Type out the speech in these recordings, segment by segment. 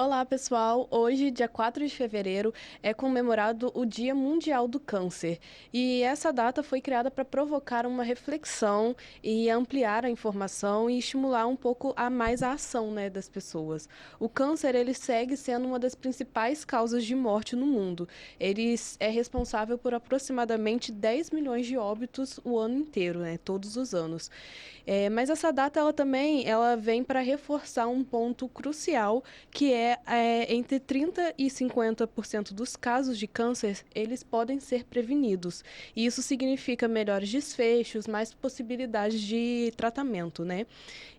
Olá, pessoal! Hoje, dia 4 de fevereiro, é comemorado o Dia Mundial do Câncer. E essa data foi criada para provocar uma reflexão e ampliar a informação e estimular um pouco a mais a ação, né, das pessoas. O câncer, ele segue sendo uma das principais causas de morte no mundo. Ele é responsável por aproximadamente 10 milhões de óbitos o ano inteiro, né, todos os anos. Mas essa data, ela vem para reforçar um ponto crucial, que entre 30% e 50% dos casos de câncer, eles podem ser prevenidos. E isso significa melhores desfechos, mais possibilidades de tratamento, né?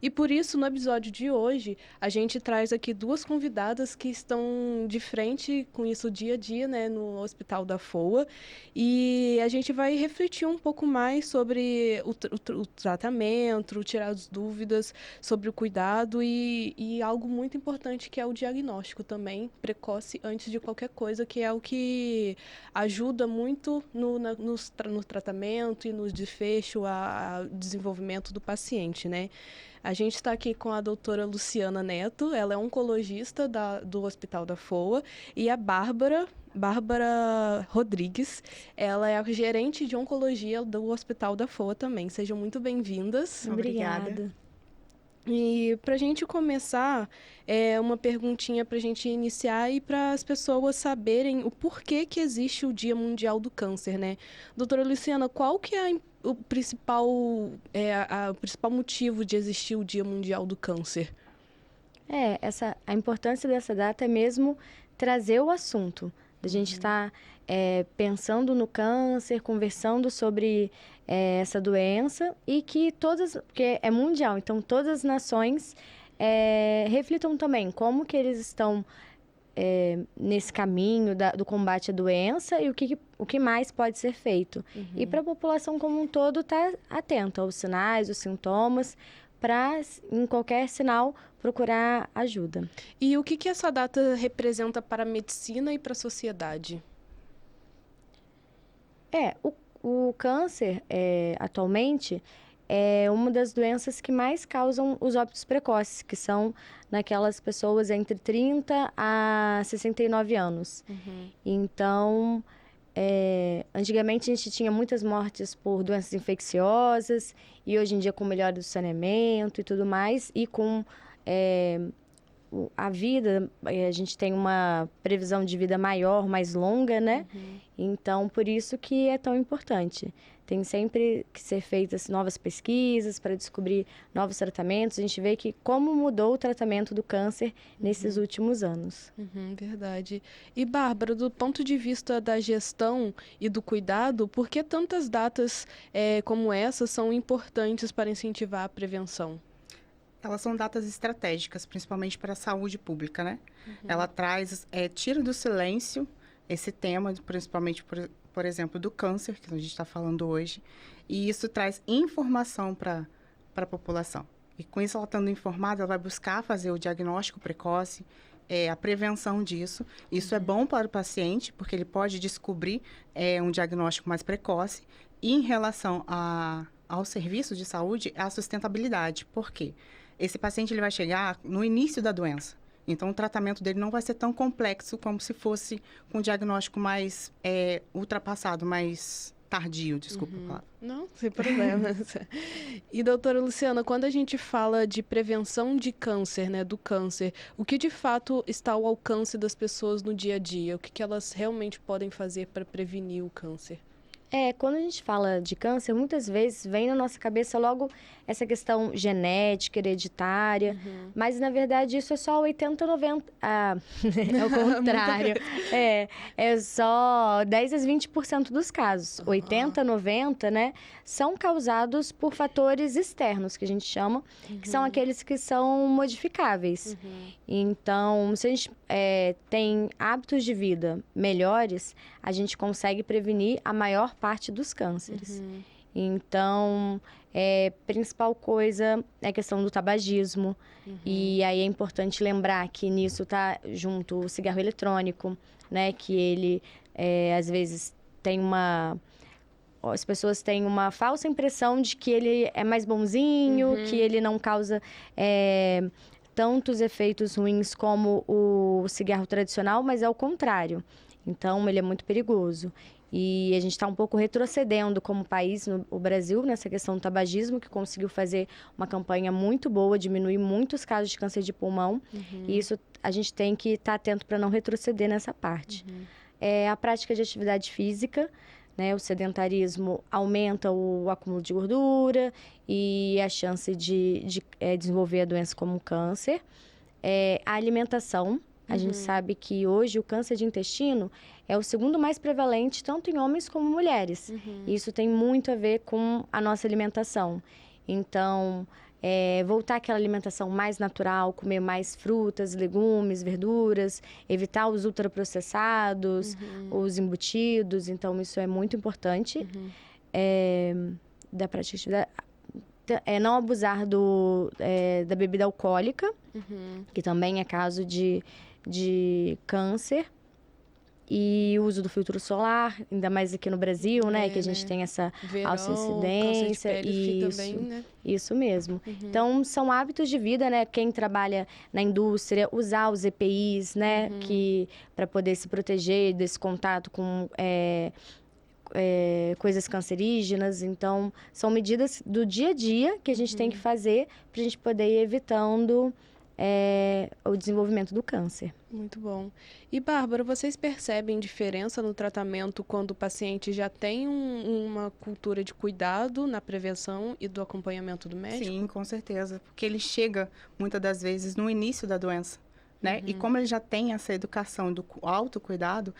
E por isso, no episódio de hoje, a gente traz aqui duas convidadas que estão de frente com isso dia a dia, né, no Hospital da FOA. E a gente vai refletir um pouco mais sobre o tratamento, tirar as dúvidas sobre o cuidado e algo muito importante que é o diagnóstico também, precoce, antes de qualquer coisa, que é o que ajuda muito no tratamento e no desfecho, ao desenvolvimento do paciente, né? A gente está aqui com a doutora Luciana Neto, ela é oncologista do Hospital da FOA, e a Bárbara Rodrigues, ela é a gerente de oncologia do Hospital da FOA também. Sejam muito bem-vindas. Obrigada. E para a gente começar, uma perguntinha para a gente iniciar e para as pessoas saberem o porquê que existe o Dia Mundial do Câncer, né? Doutora Luciana, qual que é o principal, o principal motivo de existir o Dia Mundial do Câncer? A importância dessa data é mesmo trazer o assunto. Da gente estar pensando no câncer, conversando sobre essa doença e que porque é mundial, então todas as nações reflitam também como que eles estão nesse caminho do combate à doença e o que mais pode ser feito. E para a população como um todo estar atenta aos sinais, os sintomas, para, em qualquer sinal, procurar ajuda. E o que essa data representa para a medicina e para a sociedade? O câncer, atualmente, é uma das doenças que mais causam os óbitos precoces, que são naquelas pessoas entre 30 a 69 anos. Então, antigamente a gente tinha muitas mortes por doenças infecciosas e hoje em dia com melhora do saneamento e tudo mais e com a vida, a gente tem uma previsão de vida maior, mais longa, né? Então, por isso que é tão importante. Tem sempre que ser feitas novas pesquisas para descobrir novos tratamentos. A gente vê que como mudou o tratamento do câncer nesses últimos anos. Verdade. E, Bárbara, do ponto de vista da gestão e do cuidado, por que tantas datas como essa são importantes para incentivar a prevenção? Elas são datas estratégicas, principalmente para a saúde pública, né? Ela traz, tira do silêncio esse tema, principalmente, por exemplo, do câncer, que a gente está falando hoje, e isso traz informação para a população. E com isso, ela estando informada, ela vai buscar fazer o diagnóstico precoce, a prevenção disso. Isso é bom para o paciente, porque ele pode descobrir um diagnóstico mais precoce. E em relação ao serviço de saúde, a sustentabilidade. Por quê? Esse paciente ele vai chegar no início da doença. Então, o tratamento dele não vai ser tão complexo como se fosse com um diagnóstico mais ultrapassado, mais tardio, desculpa a palavra. Não, sem problemas. E, doutora Luciana, quando a gente fala de prevenção de câncer, né, do câncer, o que de fato está ao alcance das pessoas no dia a dia? O que elas realmente podem fazer para prevenir o câncer? Quando a gente fala de câncer, muitas vezes vem na nossa cabeça logo essa questão genética, hereditária, mas na verdade isso é só 80, 90... é o contrário. É só 10 a 20% dos casos. 80, 90, né, são causados por fatores externos, que a gente chama, que são aqueles que são modificáveis. Então, se a gente tem hábitos de vida melhores, a gente consegue prevenir a maior parte dos cânceres. Então, principal coisa é a questão do tabagismo. E aí é importante lembrar que nisso tá junto o cigarro eletrônico, né? Que ele, às vezes, as pessoas têm uma falsa impressão de que ele é mais bonzinho, que ele não causa tantos efeitos ruins como o cigarro tradicional, mas é o contrário. Então, ele é muito perigoso. E a gente está um pouco retrocedendo como país, o Brasil, nessa questão do tabagismo, que conseguiu fazer uma campanha muito boa, diminuir muitos casos de câncer de pulmão. E isso a gente tem que estar atento para não retroceder nessa parte. A prática de atividade física, né? O sedentarismo aumenta o acúmulo de gordura e a chance de desenvolver a doença como câncer. A alimentação. A gente sabe que hoje o câncer de intestino é o segundo mais prevalente, tanto em homens como mulheres. E isso tem muito a ver com a nossa alimentação. Então, voltar àquela alimentação mais natural, comer mais frutas, legumes, verduras, evitar os ultraprocessados, os embutidos. Então, isso é muito importante. Da prática não abusar da bebida alcoólica, que também é caso de câncer, e o uso do filtro solar, ainda mais aqui no Brasil, né? Que a gente tem essa alta incidência. Isso mesmo. Então, são hábitos de vida, né? Quem trabalha na indústria, usar os EPIs, né? Para poder se proteger desse contato com coisas cancerígenas. Então, são medidas do dia a dia que a gente tem que fazer para a gente poder ir evitando o desenvolvimento do câncer. Muito bom. E, Bárbara, vocês percebem diferença no tratamento quando o paciente já tem uma cultura de cuidado na prevenção e do acompanhamento do médico? Sim, com certeza. Porque ele chega, muitas das vezes, no início da doença, né? E como ele já tem essa educação do autocuidado,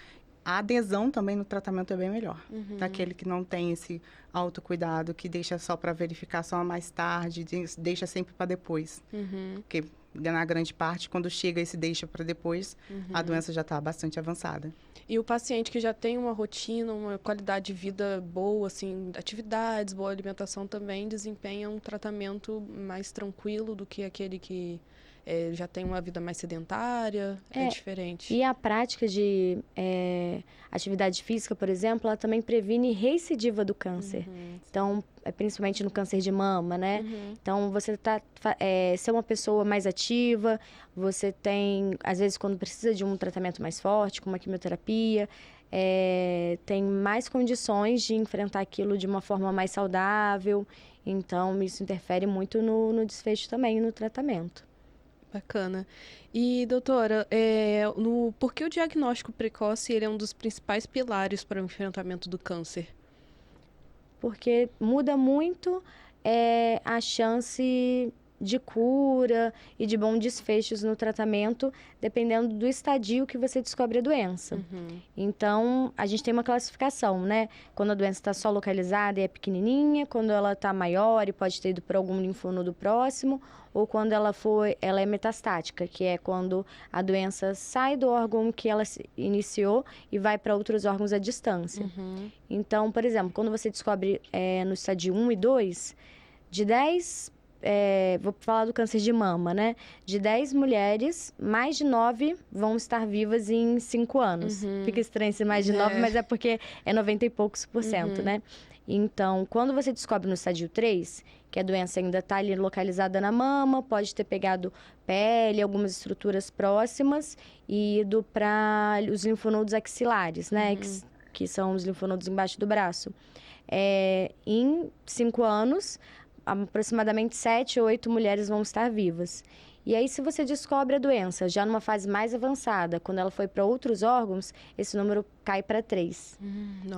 a adesão também no tratamento é bem melhor. Daquele que não tem esse autocuidado, que deixa só para verificação mais tarde, deixa sempre para depois. Porque, na grande parte, quando chega e se deixa para depois, a doença já está bastante avançada. E o paciente que já tem uma rotina, uma qualidade de vida boa, assim, atividades, boa alimentação, também desempenha um tratamento mais tranquilo do que aquele que já tem uma vida mais sedentária, é diferente. E a prática de atividade física, por exemplo, ela também previne recidiva do câncer. Então, principalmente no câncer de mama, né? Então, você ser uma pessoa mais ativa, você tem, às vezes, quando precisa de um tratamento mais forte, como a quimioterapia, tem mais condições de enfrentar aquilo de uma forma mais saudável. Então, isso interfere muito no desfecho também, no tratamento. Bacana. E, doutora, por que o diagnóstico precoce ele é um dos principais pilares para o enfrentamento do câncer? Porque muda muito a chance de cura e de bons desfechos no tratamento, dependendo do estadio que você descobre a doença. Então, a gente tem uma classificação, né? Quando a doença está só localizada e é pequenininha, quando ela está maior e pode ter ido para algum linfonodo próximo, ou quando ela é metastática, que é quando a doença sai do órgão que ela se iniciou e vai para outros órgãos à distância. Então, por exemplo, quando você descobre no estádio 1 e 2, de 10... vou falar do câncer de mama, né? De 10 mulheres, mais de 9 vão estar vivas em 5 anos. Fica estranho ser mais de 9, mas é porque é 90 e poucos %, né? Então, quando você descobre no estádio 3, que a doença ainda está ali localizada na mama, pode ter pegado pele, algumas estruturas próximas e ido para os linfonodos axilares, né? Que são os linfonodos embaixo do braço. Em 5 anos, aproximadamente 7 ou 8 mulheres vão estar vivas. E aí, se você descobre a doença já numa fase mais avançada, quando ela foi para outros órgãos, esse número cai para 3.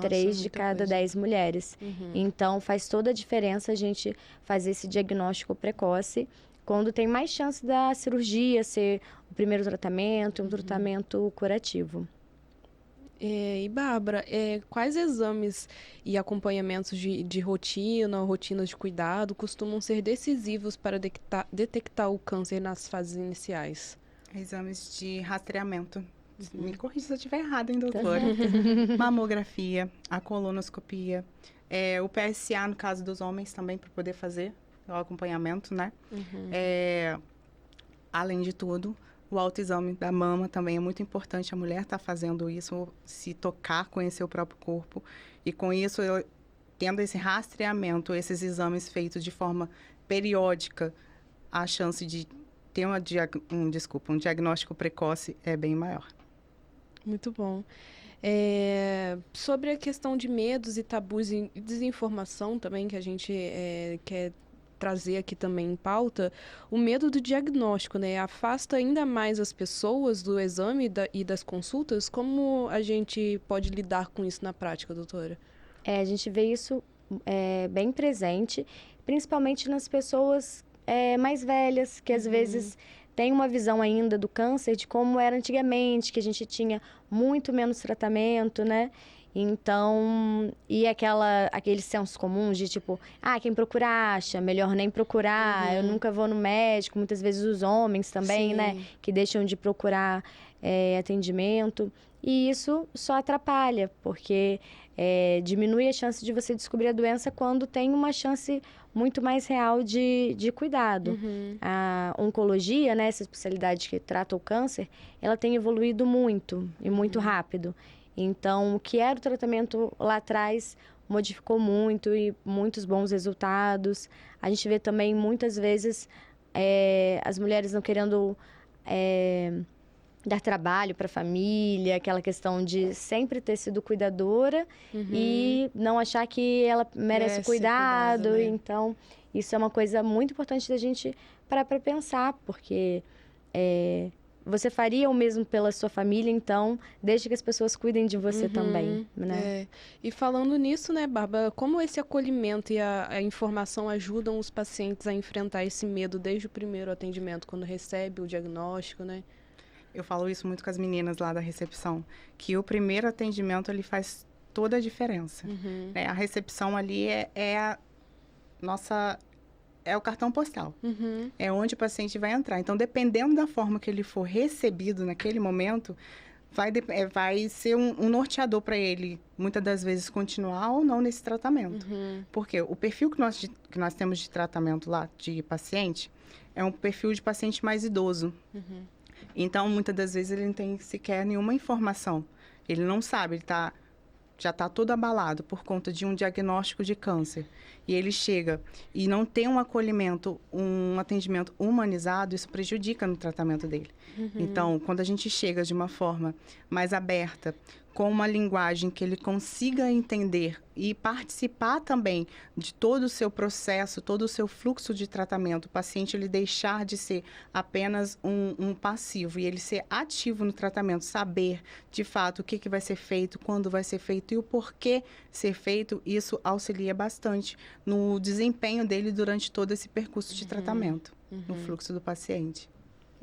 3 de cada 10 mulheres. Então, faz toda a diferença a gente fazer esse diagnóstico precoce, quando tem mais chance da cirurgia ser o primeiro tratamento, um tratamento curativo. E, Bárbara, quais exames e acompanhamentos de rotina, rotinas de cuidado, costumam ser decisivos para detectar o câncer nas fases iniciais? Exames de rastreamento. Me corrija se eu estiver errada, hein, doutora? Mamografia, a colonoscopia, o PSA, no caso dos homens, também, para poder fazer o acompanhamento, né? Além de tudo, o autoexame da mama também é muito importante. A mulher está fazendo isso, se tocar, conhecer o próprio corpo. E com isso, tendo esse rastreamento, esses exames feitos de forma periódica, a chance de ter um diagnóstico precoce é bem maior. Muito bom. Sobre a questão de medos e tabus e desinformação também, que a gente quer trazer aqui também em pauta, o medo do diagnóstico, né? Afasta ainda mais as pessoas do exame e das consultas. Como a gente pode lidar com isso na prática, doutora? A gente vê isso bem presente, principalmente nas pessoas mais velhas, que às vezes têm uma visão ainda do câncer de como era antigamente, que a gente tinha muito menos tratamento, né? Então, e aquele senso comum de tipo, quem procura acha, melhor nem procurar, eu nunca vou no médico, muitas vezes os homens também, Sim. né? Que deixam de procurar atendimento. E isso só atrapalha, porque diminui a chance de você descobrir a doença quando tem uma chance muito mais real de cuidado. A oncologia, né, essa especialidade que trata o câncer, ela tem evoluído muito e muito rápido. Então, o que era o tratamento lá atrás modificou muito e muitos bons resultados. A gente vê também, muitas vezes, as mulheres não querendo dar trabalho para a família, aquela questão de sempre ter sido cuidadora e não achar que ela merece cuidado. né? Então, isso é uma coisa muito importante da gente parar para pensar, porque você faria o mesmo pela sua família, então, desde que as pessoas cuidem de você também, né? E falando nisso, né, Bárbara, como esse acolhimento e a informação ajudam os pacientes a enfrentar esse medo desde o primeiro atendimento, quando recebe o diagnóstico, né? Eu falo isso muito com as meninas lá da recepção, que o primeiro atendimento, ele faz toda a diferença. Né? A recepção ali é o cartão postal. É onde o paciente vai entrar. Então, dependendo da forma que ele for recebido naquele momento, vai ser um norteador para ele, muitas das vezes, continuar ou não nesse tratamento. Porque o perfil que nós temos de tratamento lá, de paciente, é um perfil de paciente mais idoso. Então, muitas das vezes, ele não tem sequer nenhuma informação. Ele não sabe, ele já está todo abalado por conta de um diagnóstico de câncer. E ele chega e não tem um acolhimento, um atendimento humanizado, isso prejudica no tratamento dele. Então, quando a gente chega de uma forma mais aberta, com uma linguagem que ele consiga entender e participar também de todo o seu processo, todo o seu fluxo de tratamento, o paciente ele deixar de ser apenas um passivo e ele ser ativo no tratamento, saber de fato o que vai ser feito, quando vai ser feito e o porquê ser feito, isso auxilia bastante no desempenho dele durante todo esse percurso de tratamento, no fluxo do paciente.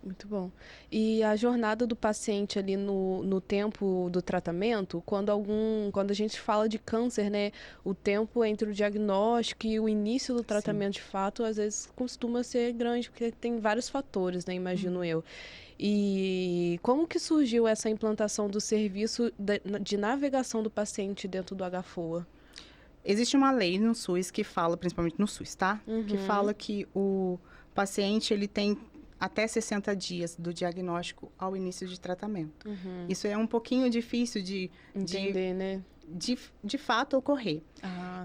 Muito bom. E a jornada do paciente ali no tempo do tratamento, quando a gente fala de câncer, né, o tempo entre o diagnóstico e o início do tratamento de fato, às vezes costuma ser grande, porque tem vários fatores, né, imagino eu. E como que surgiu essa implantação do serviço de navegação do paciente dentro do HFOA? Existe uma lei no SUS que fala, principalmente no SUS, tá? Que fala que o paciente, ele tem até 60 dias do diagnóstico ao início de tratamento. Isso é um pouquinho difícil de entender, né? De fato ocorrer.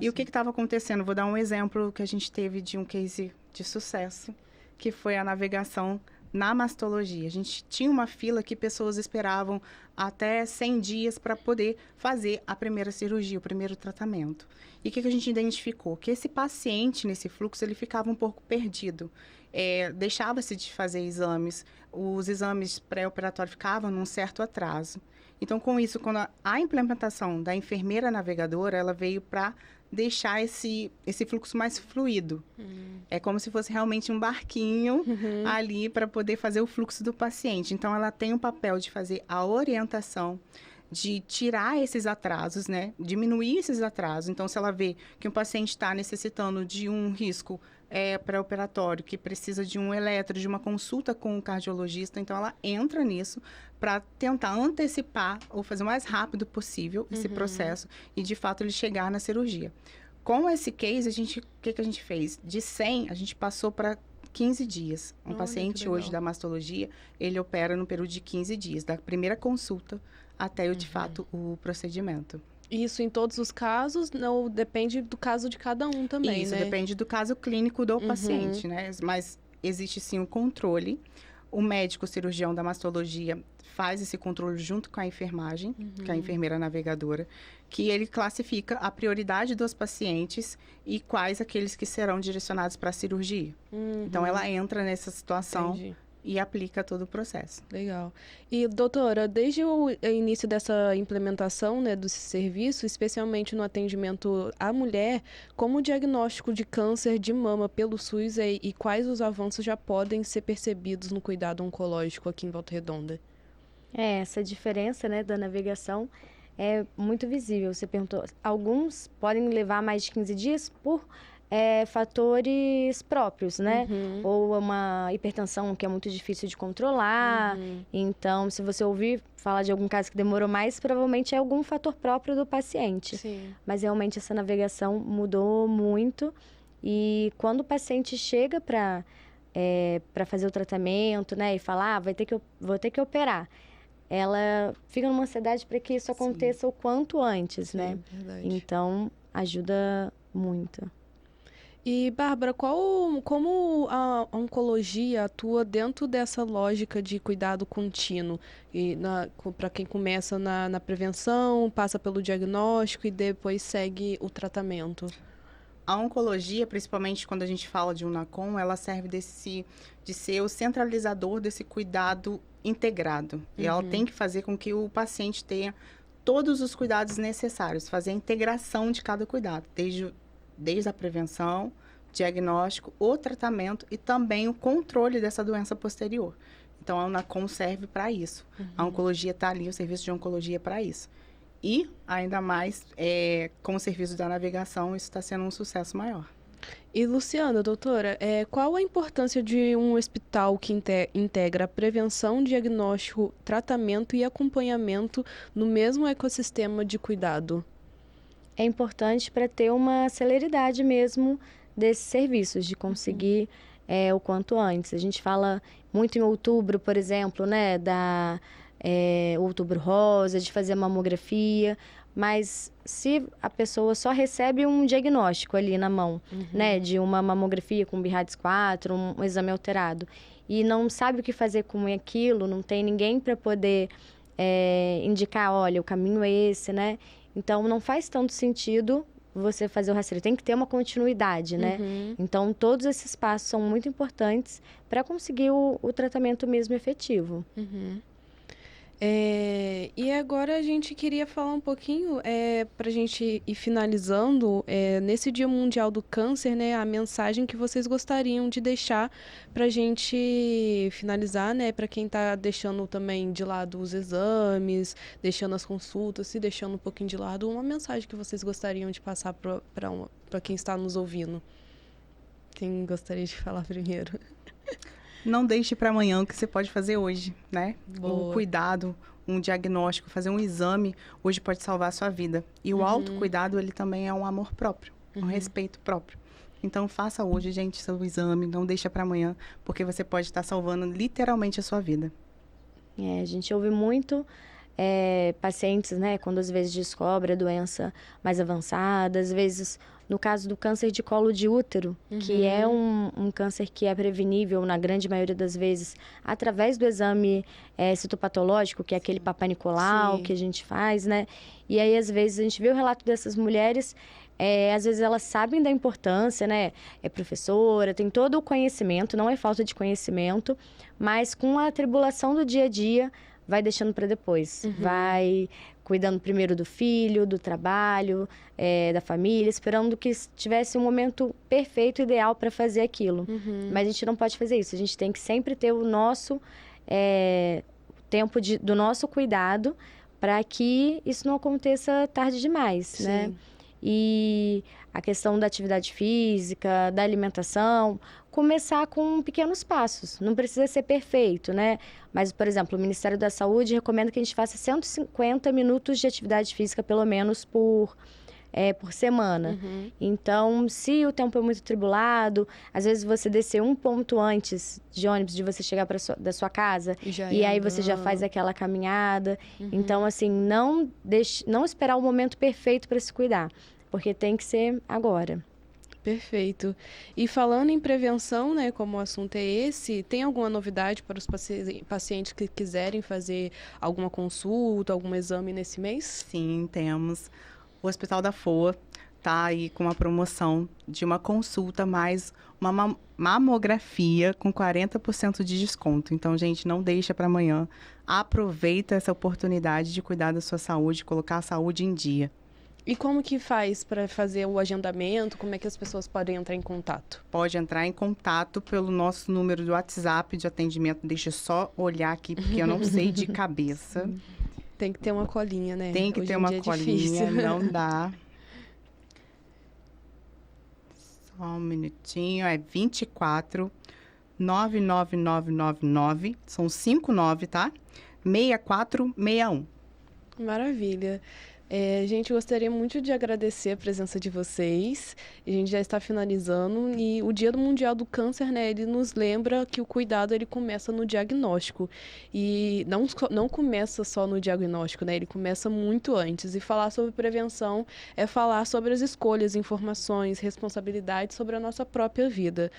E o que estava acontecendo? Vou dar um exemplo que a gente teve de um case de sucesso, que foi a navegação na mastologia. A gente tinha uma fila que pessoas esperavam até 100 dias para poder fazer a primeira cirurgia, o primeiro tratamento. E o que a gente identificou? Que esse paciente, nesse fluxo, ele ficava um pouco perdido. Deixava-se de fazer exames, os exames pré-operatórios ficavam num certo atraso. Então, com isso, quando a implementação da enfermeira navegadora, ela veio para deixar esse fluxo mais fluido. É como se fosse realmente um barquinho ali para poder fazer o fluxo do paciente. Então, ela tem o papel de fazer a orientação, de tirar esses atrasos, né? Diminuir esses atrasos. Então, se ela vê que um paciente está necessitando de um risco pré-operatório, que precisa de um eletro, de uma consulta com o cardiologista, então ela entra nisso para tentar antecipar ou fazer o mais rápido possível esse processo e, de fato, ele chegar na cirurgia. Com esse case, o que a gente fez? De 100, a gente passou para 15 dias. Um paciente hoje da mastologia, ele opera no período de 15 dias, da primeira consulta até, de fato, o procedimento. Isso em todos os casos, não depende do caso de cada um também, Isso, né? depende do caso clínico do paciente, né? Mas existe sim um controle. O médico cirurgião da mastologia faz esse controle junto com a enfermagem, que é a enfermeira navegadora, que ele classifica a prioridade dos pacientes e quais aqueles que serão direcionados para a cirurgia. Então, ela entra nessa situação. Entendi. E aplica todo o processo. Legal. E, doutora, desde o início dessa implementação, né, do serviço, especialmente no atendimento à mulher, como o diagnóstico de câncer de mama pelo SUS e quais os avanços já podem ser percebidos no cuidado oncológico aqui em Volta Redonda? Essa diferença, né, da navegação é muito visível. Você perguntou, alguns podem levar mais de 15 dias por fatores próprios, né? Ou uma hipertensão que é muito difícil de controlar. Então, se você ouvir falar de algum caso que demorou mais, provavelmente é algum fator próprio do paciente. Sim. Mas realmente essa navegação mudou muito. E quando o paciente chega para fazer o tratamento, né? E falar, vou ter que operar. Ela fica numa ansiedade para que isso aconteça o quanto antes, né? Verdade. Então, ajuda muito. E, Bárbara, como a oncologia atua dentro dessa lógica de cuidado contínuo? E para quem começa na prevenção, passa pelo diagnóstico e depois segue o tratamento? A oncologia, principalmente quando a gente fala de um NACOM, ela serve de ser o centralizador desse cuidado integrado. E ela tem que fazer com que o paciente tenha todos os cuidados necessários, fazer a integração de cada cuidado, desde a prevenção, diagnóstico, o tratamento e também o controle dessa doença posterior. Então, a UNACOM serve para isso. A oncologia está ali, o serviço de oncologia para isso. E, ainda mais, com o serviço da navegação, isso está sendo um sucesso maior. E, Luciana, doutora, qual a importância de um hospital que integra prevenção, diagnóstico, tratamento e acompanhamento no mesmo ecossistema de cuidado? É importante para ter uma celeridade mesmo desses serviços, de conseguir o quanto antes. A gente fala muito em outubro, por exemplo, né, da outubro rosa, de fazer mamografia, mas se a pessoa só recebe um diagnóstico ali na mão, né, de uma mamografia com BIRADS 4, um exame alterado, e não sabe o que fazer com aquilo, não tem ninguém para poder indicar, olha, o caminho é esse, né? Então, não faz tanto sentido você fazer o rastreio. Tem que ter uma continuidade, né? Então, todos esses passos são muito importantes para conseguir o tratamento mesmo efetivo. E agora a gente queria falar um pouquinho, para a gente ir finalizando, nesse Dia Mundial do Câncer, né, a mensagem que vocês gostariam de deixar para a gente finalizar, né, para quem está deixando também de lado os exames, deixando as consultas, se deixando um pouquinho de lado, uma mensagem que vocês gostariam de passar para quem está nos ouvindo. Quem gostaria de falar primeiro? Não deixe para amanhã o que você pode fazer hoje, né? Boa. Um cuidado, um diagnóstico, fazer um exame, hoje pode salvar a sua vida. E o autocuidado, ele também é um amor próprio, um respeito próprio. Então, faça hoje, gente, seu exame, não deixa para amanhã, porque você pode estar salvando literalmente a sua vida. A gente ouve muito pacientes, né, quando às vezes descobre a doença mais avançada, às vezes no caso do câncer de colo de útero, que é um câncer que é prevenível na grande maioria das vezes através do exame citopatológico, que é aquele Papai Nicolau que a gente faz, né? E aí às vezes a gente vê o relato dessas mulheres, às vezes elas sabem da importância, né? É professora, tem todo o conhecimento, não é falta de conhecimento, mas com a atribulação do dia a dia, vai deixando para depois. Vai cuidando primeiro do filho, do trabalho, da família, esperando que tivesse um momento perfeito, ideal para fazer aquilo. Mas a gente não pode fazer isso. A gente tem que sempre ter o nosso tempo do nosso cuidado para que isso não aconteça tarde demais, né? E a questão da atividade física, da alimentação, começar com pequenos passos. Não precisa ser perfeito, né? Mas, por exemplo, o Ministério da Saúde recomenda que a gente faça 150 minutos de atividade física, pelo menos, por semana. Então, se o tempo é muito atribulado, às vezes você descer um ponto antes de ônibus, de você chegar da sua casa, e aí você já faz aquela caminhada. Então, assim, não esperar o momento perfeito para se cuidar, porque tem que ser agora. Perfeito. E falando em prevenção, né, como o assunto é esse, tem alguma novidade para os pacientes que quiserem fazer alguma consulta, algum exame nesse mês? Sim, temos. O Hospital da FOA tá aí com uma promoção de uma consulta mais uma mamografia com 40% de desconto. Então, gente, não deixa para amanhã. Aproveita essa oportunidade de cuidar da sua saúde, colocar a saúde em dia. E como que faz para fazer o agendamento? Como é que as pessoas podem entrar em contato? Pode entrar em contato pelo nosso número do WhatsApp de atendimento. Deixa eu só olhar aqui, porque eu não sei de cabeça. Tem que ter uma colinha, né? Tem que Hoje ter em uma dia é colinha, difícil. não dá. Só um minutinho, é 24 99999, são 59, tá? 6461. Maravilha. Gente, eu gostaria muito de agradecer a presença de vocês. A gente já está finalizando e o Dia Mundial do Câncer, né, ele nos lembra que o cuidado ele começa no diagnóstico e não começa só no diagnóstico, né, ele começa muito antes. E falar sobre prevenção é falar sobre as escolhas, informações, responsabilidades sobre a nossa própria vida.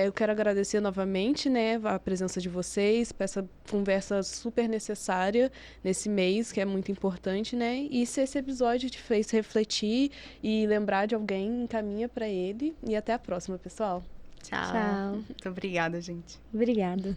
Eu quero agradecer novamente, né, a presença de vocês, por essa conversa super necessária nesse mês, que é muito importante, né? E se esse episódio te fez refletir e lembrar de alguém, encaminha para ele. E até a próxima, pessoal. Tchau. Tchau. Muito obrigada, gente. Obrigada.